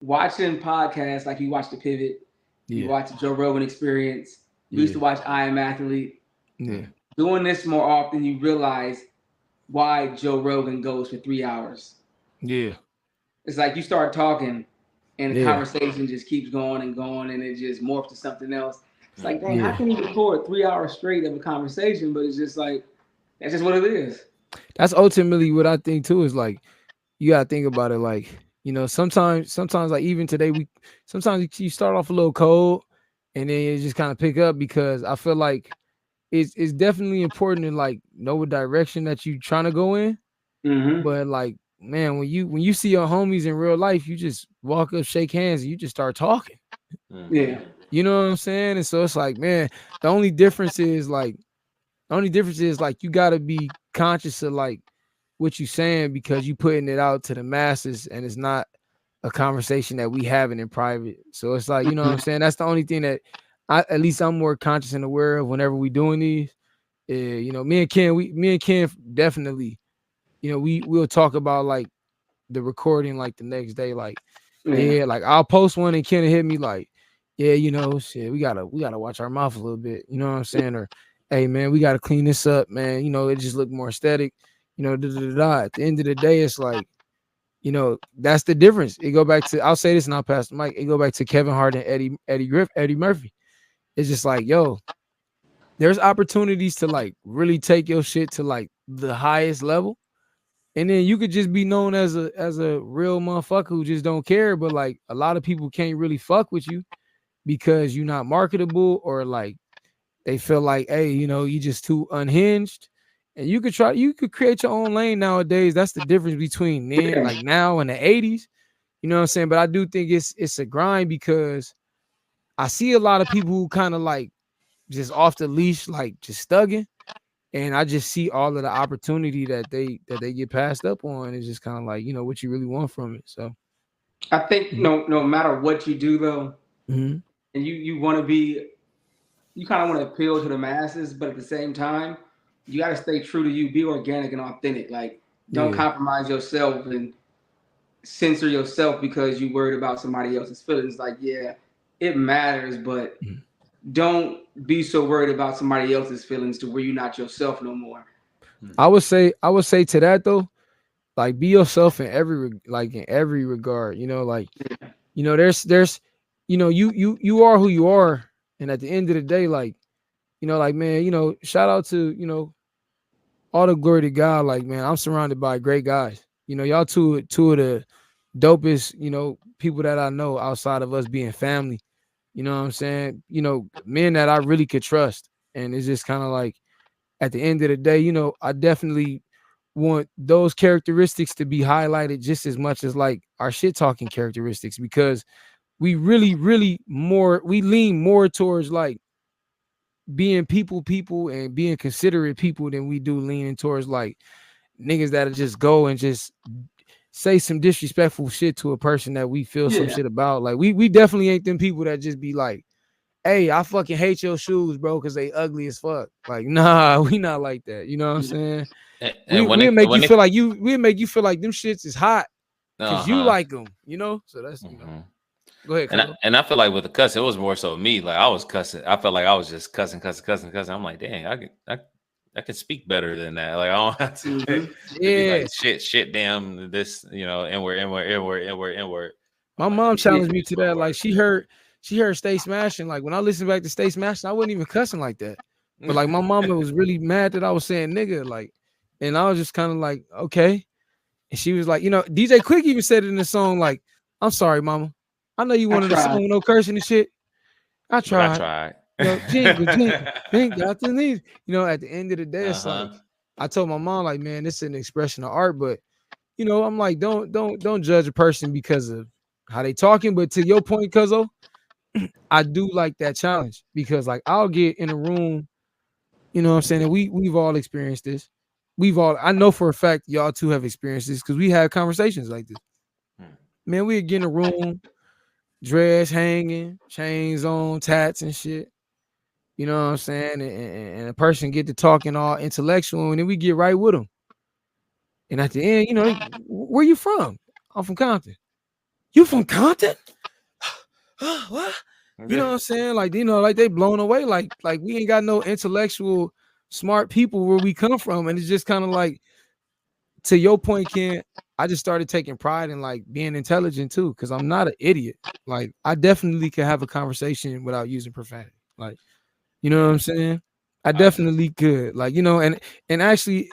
watching podcasts like you watch the Pivot, you Yeah. watch the Joe Rogan Experience. We used Yeah. to watch I Am Athlete. Yeah. Doing this more often, you realize why Joe Rogan goes for 3 hours. Yeah. It's like you start talking, and the Yeah. conversation just keeps going, and it just morphs to something else. It's like, dang, how Yeah. can you record 3 hours straight of a conversation? But it's just like that's just what it is. That's ultimately what I think too, is like you gotta think about it like, sometimes like even today sometimes you start off a little cold and then you just kind of pick up, because I feel like it's definitely important to like know what direction that you trying to go in. Mm-hmm. But like, man, when you see your homies in real life, you just walk up, shake hands, and you just start talking. Yeah. You know what I'm saying? And so it's like, man, the only difference is like you gotta be conscious of like what you saying, because you putting it out to the masses and it's not a conversation that we having in private. So it's like, you know what I'm Mm-hmm. saying? That's the only thing that at least I'm more conscious and aware of whenever we doing these. Me and Ken definitely, we'll talk about like the recording like the next day. Like, Yeah. yeah, like I'll post one and Ken will hit me like, yeah, shit, we gotta watch our mouth a little bit. You know what I'm saying? Or, hey man, we gotta clean this up, man. It just look more aesthetic. Da, da, da, da. At the end of the day, it's like, that's the difference. It go back to, I'll say this and I'll pass the mic. It go back to Kevin Hart and Eddie Murphy. It's just like, yo, there's opportunities to like really take your shit to like the highest level. And then you could just be known as a real motherfucker who just don't care. But like a lot of people can't really fuck with you because you're not marketable, or like they feel like, hey, you just too unhinged. And you could create your own lane nowadays. That's the difference between then, Yeah. like now and the 80s. You know what I'm saying? But I do think it's a grind, because I see a lot of people who kind of like just off the leash, like just stugging. And I just see all of the opportunity that they get passed up on. It's just kind of like, what you really want from it. So, I think mhm, no matter what you do though, mhm, and you want to be, you kind of want to appeal to the masses, but at the same time, you got to stay true to you. Be organic and authentic. Like, don't yeah, compromise yourself and censor yourself because you worried about somebody else's feelings. Like, yeah, it matters, but mhm. don't be so worried about somebody else's feelings to where you're not yourself no more. I would say to that though, like be yourself in every regard. Like, there's, you are who you are, and at the end of the day, like, like, man, shout out to, all the glory to God. Like, man, I'm surrounded by great guys. Y'all two of the dopest, people that I know outside of us being family. You know what I'm saying? Men that I really could trust. And it's just kind of like, at the end of the day, I definitely want those characteristics to be highlighted just as much as like our shit talking characteristics, because we really, really we lean more towards like being people and being considerate people than we do leaning towards like niggas that'll just go and just say some disrespectful shit to a person that we feel some Yeah, shit about. Like, we definitely ain't them people that just be like, hey, I fucking hate your shoes, bro, because they ugly as fuck. Like, nah, we not like that. You know what I'm saying? And when We'll it make you when feel it like we'll make you feel like them shits is hot because you uh-huh. like them, So that's, Hmm. Go ahead, And I, Cuzzo. and I feel like with the cuss, it was more so me. Like I was cussing. I felt like I was just cussing, cussing, cussing, cussing. I'm like, dang, I can speak better than that. Like I don't have mm-hmm. to be Yeah. like shit, damn, this, inward. I'm My like, let mom me just Yeah, challenged me use to my that. Like, words. she heard Stay Smashing. Like, when I listened back to Stay Smashing, I wasn't even cussing like that. But like, my mama was really mad that I was saying nigga. Like, and I was just kind of like, okay. And she was like, DJ Quick even said it in the song, like, I'm sorry, mama. I know you I wanted a tried. song with no cursing and shit. I But I tried. tried. But you ain't got the need. At the end of the day, it's Uh-huh. like, I told my mom, like, man, this is an expression of art, but I'm like, don't judge a person because of how they talking. But to your point, Cuzzo, I do like that challenge, because like I'll get in a room, what I'm saying, and we've all experienced this. I know for a fact y'all too have experienced this, because we had conversations like this. Hmm. Man, we'd get in a room, dress hanging, chains on, tats and shit. You know what I'm saying? And a person get to talking all intellectual, and then we get right with them. And at the end, where you from? I'm from Compton. You from Compton? What? You know what I'm saying? Like, you know, like they blown away. Like we ain't got no intellectual, smart people where we come from. And it's just kind of like, to your point, Ken, I just started taking pride in like being intelligent too, because I'm not an idiot. Like, I definitely can have a conversation without using profanity. Like, you know what I'm saying? I definitely could. Like, you know, and actually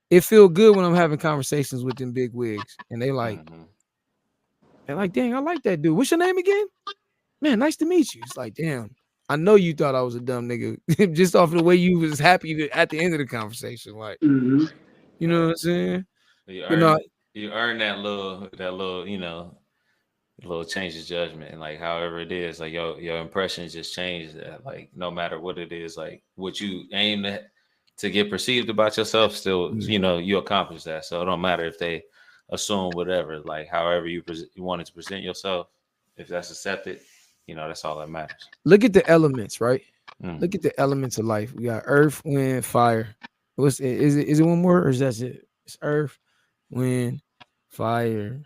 it feel good when I'm having conversations with them big wigs and they're like, dang, I like that dude. What's your name again? Man, nice to meet you. It's like, damn, I know you thought I was a dumb nigga just off of the way you was happy at the end of the conversation. Like, you know what I'm saying? You But no, earn that little, you know, little change of judgment, and like however it is, like your impressions just change. That like no matter what it is, like what you aim to get perceived about yourself, still you know you accomplish that. So it don't matter if they assume whatever, like however you wanted to present yourself, if that's accepted, you know that's all that matters. Look at the elements, right? Look at the elements of life. We got earth, wind, fire. What's it? Is it one more or is that it? It's earth, wind, fire.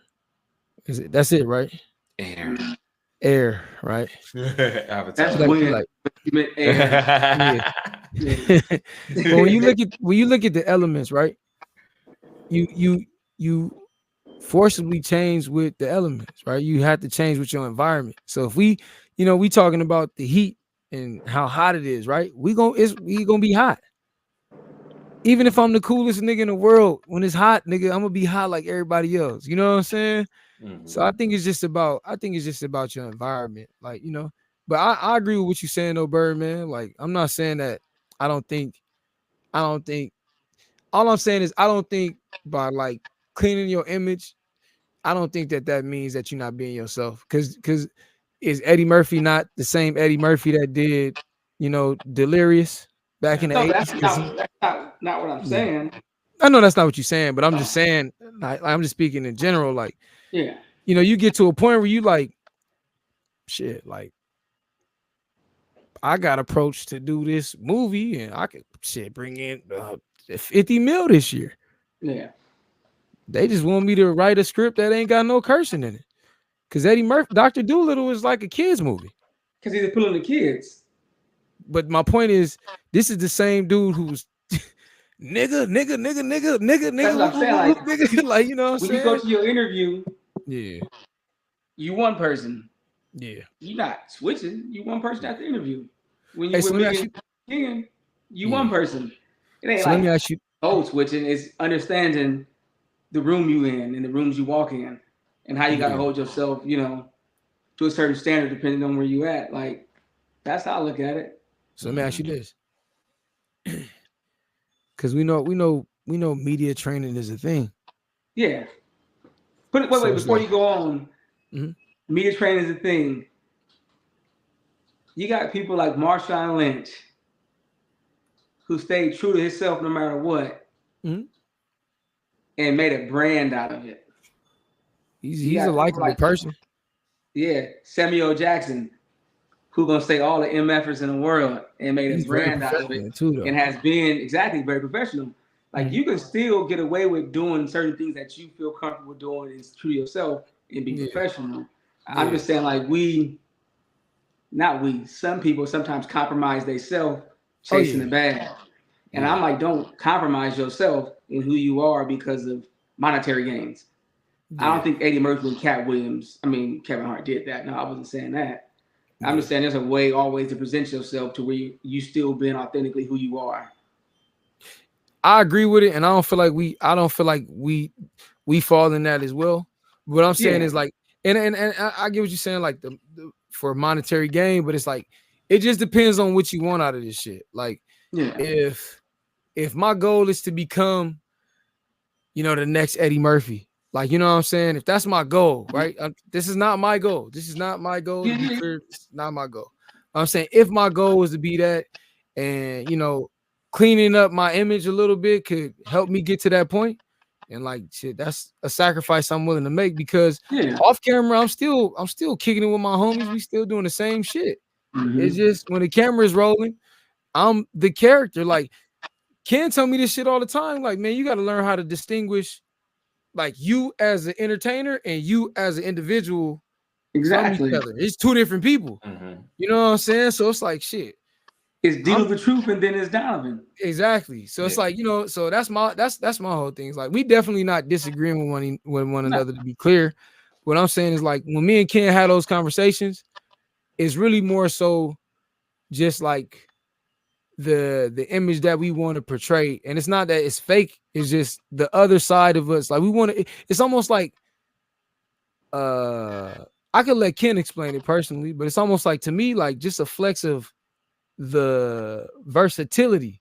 Is it? That's it, right? Air, right? That's like, wind. like, you meant air. Yeah. But when you look at the elements, right? You forcibly change with the elements, right? You have to change with your environment. So if we talking about the heat and how hot it is, right? We gonna be hot. Even if I'm the coolest nigga in the world, when it's hot, nigga, I'm gonna be hot like everybody else. You know what I'm saying? So I think it's just about your environment, like, you know. But I agree with what you're saying though, Bird, man. Like, I'm not saying that I don't think all I'm saying is I don't think by like cleaning your image, I don't think that means that you're not being yourself. Cause is Eddie Murphy not the same Eddie Murphy that did, you know, Delirious back in the 80s? That's not what I'm saying. I know that's not what you're saying, but I'm just saying, I'm just speaking in general. Like, yeah, you know, you get to a point where you like, shit, like, I got approached to do this movie and I could bring in 50 mil this year. Yeah. They just want me to write a script that ain't got no cursing in it. Cause Eddie Murphy, Dr. Dolittle was like a kid's movie. Cause he's appealing to kids. But my point is, this is the same dude who's nigga. That's what I'm saying. Like, you know what I'm saying? When you go to your interview, yeah, you one person. Yeah. You're not switching. You one person at the interview. When you so you one person. It ain't so like let me ask you. switching. It's understanding the room you in and the rooms you walk in and how you gotta hold yourself, you know, to a certain standard depending on where you at. Like, that's how I look at it. So let me ask you this. Cause we know media training is a thing. Yeah. Wait, before you go on, media training is a thing. You got people like Marshawn Lynch who stayed true to himself no matter what, and made a brand out of it. He's a likable person. Yeah, Samuel Jackson, who gonna stay all the MFers in the world and made a brand out of it, too, and has been very professional. Like, you can still get away with doing certain things that you feel comfortable doing and true to yourself and be professional. I'm just saying, like, some people sometimes compromise themselves chasing the bag. And I'm like, don't compromise yourself in who you are because of monetary gains. I don't think Eddie Murphy and Kevin Hart did that. No, I wasn't saying that. I'm just saying there's a way always to present yourself to where you still being authentically who you are. I agree with it, and I don't feel like we fall in that as well. What I'm saying is like, and I get what you're saying, like the for monetary gain, but it's like it just depends on what you want out of this shit. Like, if my goal is to become, you know, the next Eddie Murphy, like, you know what I'm saying? If that's my goal, right? This is not my goal. This is not my goal. To be clear, it's not my goal. I'm saying if my goal was to be that, and, you know, cleaning up my image a little bit could help me get to that point, and like, shit, that's a sacrifice I'm willing to make, because off camera I'm still kicking it with my homies. We still doing the same shit. It's just when the camera is rolling, I'm the character. Like, Ken tell me this shit all the time. Like, man, you got to learn how to distinguish like you as an entertainer and you as an individual Exactly. from each other. It's two different people. Mm-hmm. You know what I'm saying? So it's like shit. It's the truth, and then it's Donovan. Exactly. So it's like, you know, so that's my whole thing. It's like we definitely not disagreeing with one another, to be clear. What I'm saying is like when me and Ken had those conversations, it's really more so just like the image that we want to portray. And it's not that it's fake, it's just the other side of us. Like we want to, it's almost like I could let Ken explain it personally, but it's almost like to me, like just a flex of the versatility.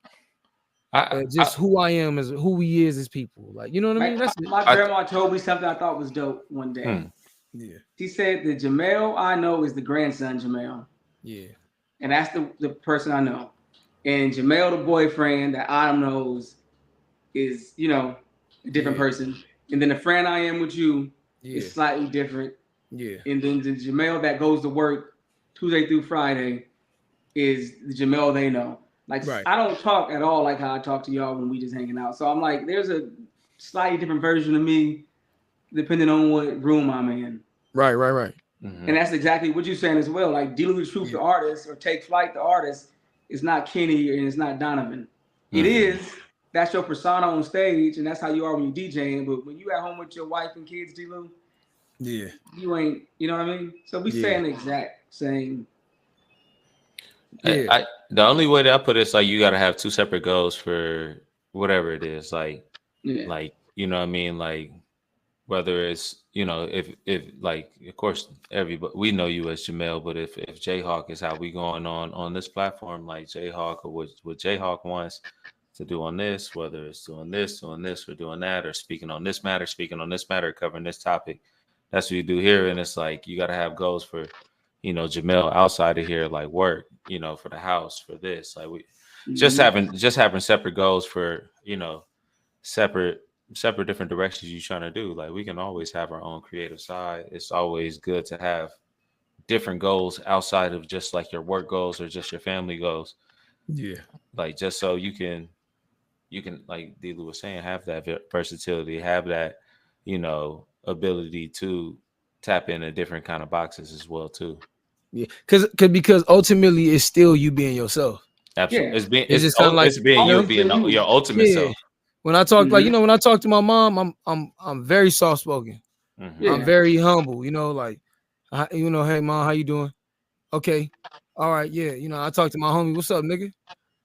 Just who I am as who we is as people. Like, you know what I mean? That's my grandma told me something I thought was dope one day. Yeah. She said the Jamel I know is the grandson Jamel. Yeah. And that's the person I know. And Jamel, the boyfriend that Adam knows, is, you know, a different person. And then the friend I am with you is slightly different. Yeah. And then the Jamel that goes to work Tuesday through Friday is the Jamel they know. Like, I don't talk at all like how I talk to y'all when we just hanging out. So I'm like, there's a slightly different version of me depending on what room I'm in. Right. Mm-hmm. And that's exactly what you're saying as well. Like, Dealing with Truth, the artist, or Take Flight, the artist, is not Kenny and it's not Donovan. Mm-hmm. It is. That's your persona on stage, and that's how you are when you're DJing. But when you at home with your wife and kids, D-Lou, you ain't, you know what I mean? So we saying the exact same. The only way that I put it is like you got to have two separate goals for whatever it is. Like, like, you know what I mean? Like, whether it's, you know, if like, of course, everybody, we know you as Jamel, but if Jayhawk is how we going on this platform, like Jayhawk, or what Jayhawk wants to do on this, whether it's doing this, or doing that, or speaking on this matter, covering this topic, that's what you do here. And it's like, you got to have goals for, you know, Jamel outside of here, like work, you know, for the house, for this, like we just having separate goals for, you know, separate different directions you're trying to do. Like, we can always have our own creative side. It's always good to have different goals outside of just like your work goals or just your family goals. Yeah. Like, just so you can, like D-Lou was saying, have that versatility, have that, you know, ability to tap into different kind of boxes as well too. Yeah, because ultimately it's still you being yourself. Absolutely. It's just kind of like, it's being you being your ultimate self. When I talk, like, you know, when I talk to my mom, I'm very soft spoken. I'm very humble. You know, like, you know, hey mom, how you doing? Okay, all right, yeah. You know, I talk to my homie. What's up, nigga?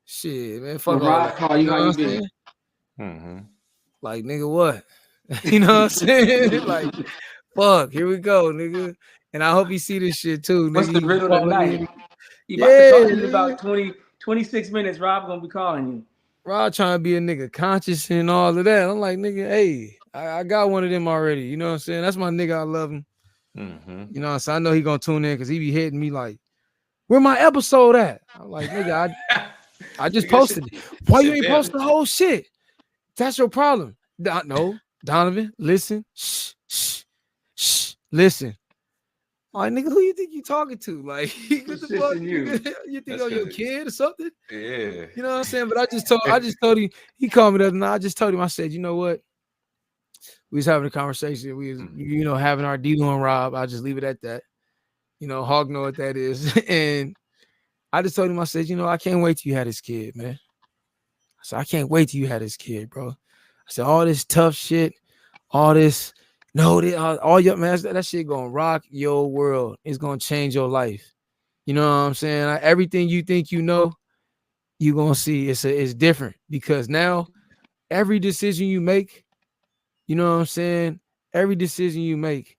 Shit, man, fuck all that. Call you, how you been? Like, nigga, what? You know what I'm saying? Like, fuck, here we go, nigga. And I hope you see this shit too, nigga. What's the riddle of the night? You about to talk to you about 26 minutes. Rob gonna be calling you. Rob trying to be a nigga conscious and all of that. I'm like, nigga, hey, I got one of them already. You know what I'm saying? That's my nigga. I love him. You know, so I know he gonna tune in because he be hitting me like, where my episode at? I'm like, nigga, I just posted it. Why you ain't posting the whole shit? That's your problem. No, Donovan, listen. Shh. Listen. All right, nigga, who you think you talking to? Like, what the fuck? You think I'm your kid or something? Yeah. You know what I'm saying? But I just told him, he called me the other night. I just told him, I said, you know what? We was having a conversation. We was, you know, having our D-Lo and Rob. I'll just leave it at that. You know, Hog know what that is. And I just told him, I said, you know, I can't wait till you had this kid, man. I said, I can't wait till you had this kid, bro. I said, all this tough shit, all this, all your, man, that shit gonna rock your world. It's gonna change your life. You know what I'm saying? Everything you think you know, you're gonna see it's different, because now every decision you make, you know what I'm saying? Every decision you make,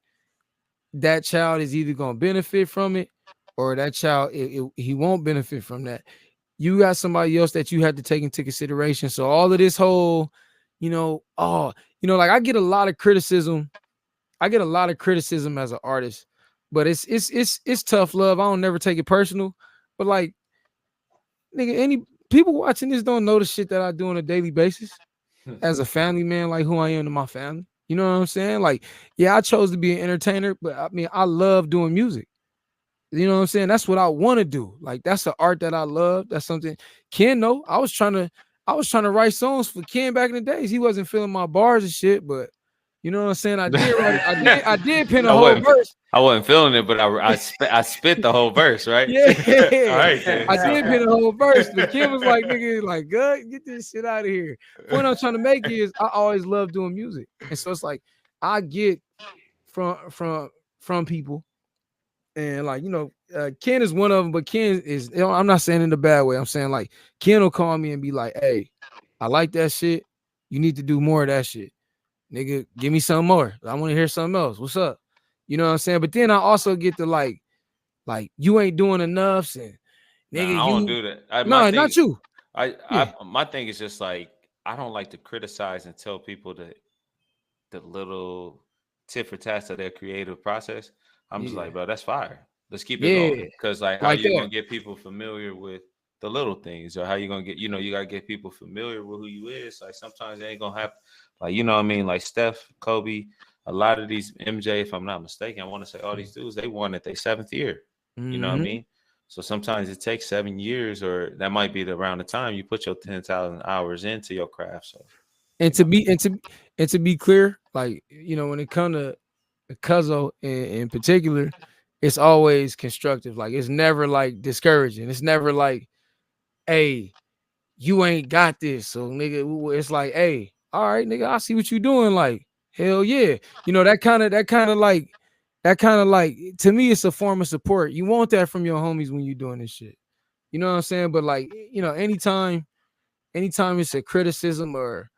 that child is either gonna benefit from it, or that child he won't benefit from that. You got somebody else that you had to take into consideration. So all of this whole, you know, like I get a lot of criticism. As an artist, but it's tough love. I don't never take it personal. But like, nigga, any people watching this don't know the shit that I do on a daily basis as a family man, like who I am to my family. You know what I'm saying? Like, yeah, I chose to be an entertainer, but I mean, I love doing music. You know what I'm saying? That's what I want to do. Like, that's the art that I love. That's something Ken know. I was trying to write songs for Ken back in the days. He wasn't feeling my bars and shit, but You know what I'm saying? I did pen a I whole wasn't, verse. I wasn't feeling it, but I spit the whole verse, right? Yeah. All right, then. I did pen a whole verse, but Kim was like, nigga, like, good, get this shit out of here. Point I'm trying to make is I always love doing music. And so it's like I get from people, and like, you know, Ken is one of them, but Ken is, you know, I'm not saying in a bad way. I'm saying like Ken will call me and be like, hey, I like that shit. You need to do more of that shit. Nigga, give me some more. I want to hear something else. What's up? You know what I'm saying? But then I also get to like you ain't doing enough, and nigga, Nah, I don't do that. no, not you. My thing is just like I don't like to criticize and tell people the little tit for tats of their creative process. I'm just like, bro, that's fire. Let's keep it going. Because like, how you gonna get people familiar with the little things, or how you gonna get, you know, you gotta get people familiar with who you is. Like sometimes they ain't gonna have, like, you know what I mean, like Steph, Kobe, a lot of these, MJ, if I'm not mistaken, I want to say all these dudes, they won at their 7th year. You know what I mean? So sometimes it takes 7 years, or that might be around the time you put your 10,000 hours into your craft. So, and to be clear, like, you know, when it comes to Cuzzo in particular, it's always constructive. Like, it's never like discouraging. It's never like, hey, you ain't got this. So nigga, it's like, hey, all right, nigga, I see what you doing. Like, hell yeah. You know, that kind of like, to me, it's a form of support. You want that from your homies when you're doing this shit. You know what I'm saying? But like, you know, anytime it's a criticism or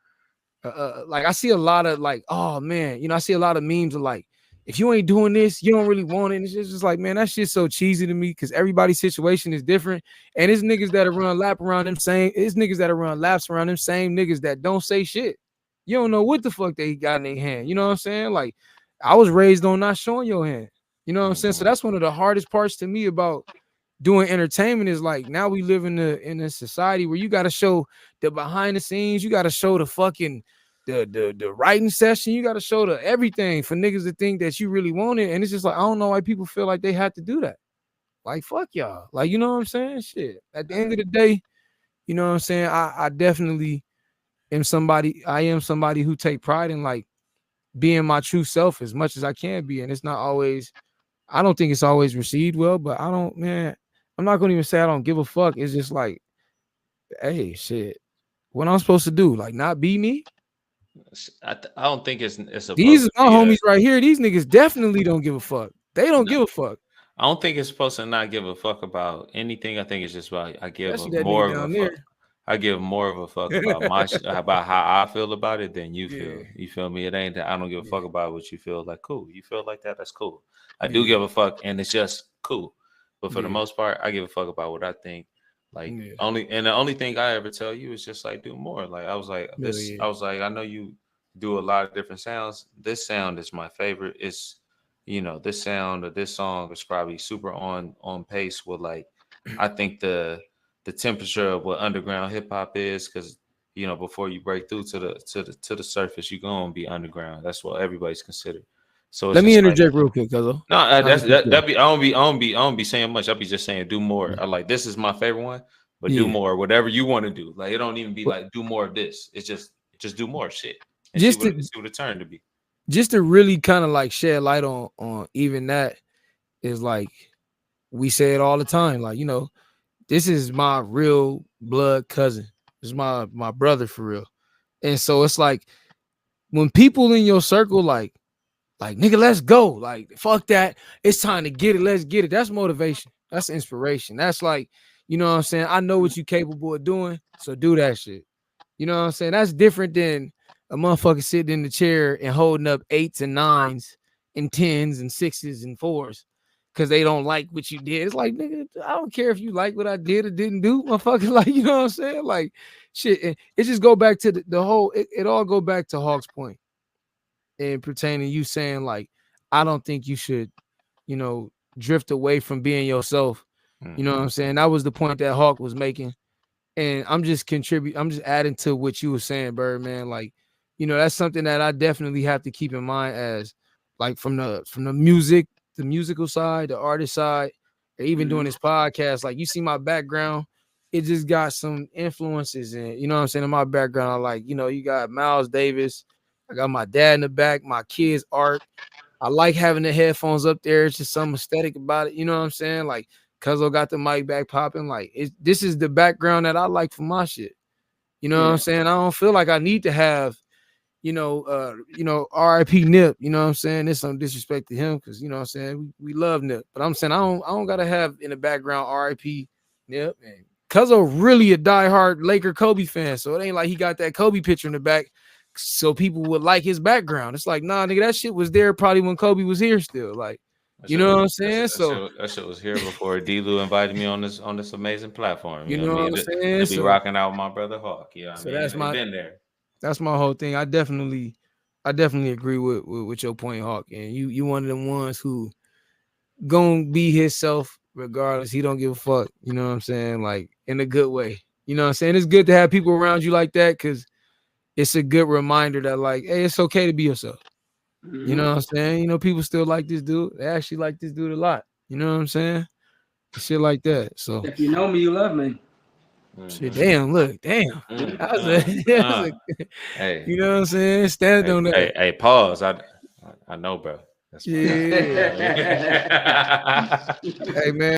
like, I see a lot of like, oh man, you know, I see a lot of memes of like, if you ain't doing this, you don't really want it. And it's just like, man, that shit's so cheesy to me because everybody's situation is different. And it's niggas that run laps around them same niggas that don't say shit. You don't know what the fuck they got in their hand. You know what I'm saying? Like, I was raised on not showing your hand. You know what I'm saying? So that's one of the hardest parts to me about doing entertainment is like, now we live in a society where you got to show the behind the scenes. You got to show the fucking the writing session. You got to show the everything for niggas to think that you really want it. And it's just like, I don't know why people feel like they have to do that. Like, fuck y'all. Like, you know what I'm saying? Shit. At the end of the day, you know what I'm saying? I definitely am somebody who take pride in like being my true self as much as I can be. And it's not always, I don't think it's always received well, but I'm not going to even say I don't give a fuck. It's just like, hey, shit, what I'm supposed to do? Like, not be me? I don't think it's these are my homies right here. These niggas definitely don't give a fuck. They don't give a fuck. I don't think it's supposed to not give a fuck about anything. I think it's just about I give more of a fuck about about how I feel about it than you feel. You feel me? It ain't that I don't give a fuck about what you feel. Like, cool. You feel like that? That's cool. I do give a fuck, and it's just cool. But for the most part, I give a fuck about what I think. Like, the only thing I ever tell you is just like, do more. Like, I was like, I know you do a lot of different sounds. This sound is my favorite. It's, you know, this sound or this song is probably super on pace with, like, I think the temperature of what underground hip hop is, because, you know, before you break through to the surface, you're gonna be underground. That's what everybody's considered. So let me interject real quick, Cuzzo. No, that be I don't be saying much. I'll be just saying do more. I like, this is my favorite one, but do more, whatever you want to do. Like, it don't even be like do more of this. It's just do more shit and see what it turned to be. Just to really kind of like shed light on even that is like, we say it all the time. Like, you know, this is my real blood cousin. This is my brother for real. And so it's like, when people in your circle like nigga, let's go. Like, fuck that. It's time to get it. Let's get it. That's motivation. That's inspiration. That's like, you know what I'm saying? I know what you're capable of doing, so do that shit. You know what I'm saying? That's different than a motherfucker sitting in the chair and holding up 8s and 9s and 10s and 6s and 4s because they don't like what you did. It's like, nigga, I don't care if you like what I did or didn't do, motherfucker. Like, you know what I'm saying? Like, shit. It just go back to the whole, it all go back to Hawk's point. And pertaining you saying like, I don't think you should, you know, drift away from being yourself. You know what I'm saying? That was the point that Hawk was making. And I'm just adding to what you were saying, Birdman. Like, you know, that's something that I definitely have to keep in mind as like from the musical side, the artist side, or even doing this podcast. Like, you see my background, it just got some influences in, you know what I'm saying, in my background. Like, you know, you got Miles Davis, I got my dad in the back, my kids' art. I like having the headphones up there. It's just some aesthetic about it. You know what I'm saying? Like, Cuzzo got the mic back popping. Like, this is the background that I like for my shit. You know what I'm saying? I don't feel like I need to have, R.I.P. Nip. You know what I'm saying? There's some disrespect to him because, you know what I'm saying? We love Nip. But I'm saying I don't gotta have in the background R.I.P. Nip. And Cuzzo really a diehard Laker Kobe fan. So it ain't like he got that Kobe picture in the back so people would like his background. It's like, nah, nigga, that shit was there probably when Kobe was here still. Like, you know what I'm saying? That shit was here before D-Lou invited me on this amazing platform. You know what I'm saying? To be rocking out with my brother Hawk. You know what I mean? That's been there. That's my whole thing. I definitely agree with your point, Hawk. And you one of them ones who gonna be himself regardless. He don't give a fuck. You know what I'm saying? Like, in a good way. You know what I'm saying? It's good to have people around you like that because it's a good reminder that, like, hey, it's okay to be yourself. Mm-hmm. You know what I'm saying? You know, people still like this dude. They actually like this dude a lot. You know what I'm saying? Shit like that. So if you know me, you love me. Shit, damn, look, damn. Hey, you know what I'm saying? Stand on that. Hey, pause. I know, bro. That's yeah. Hey, man.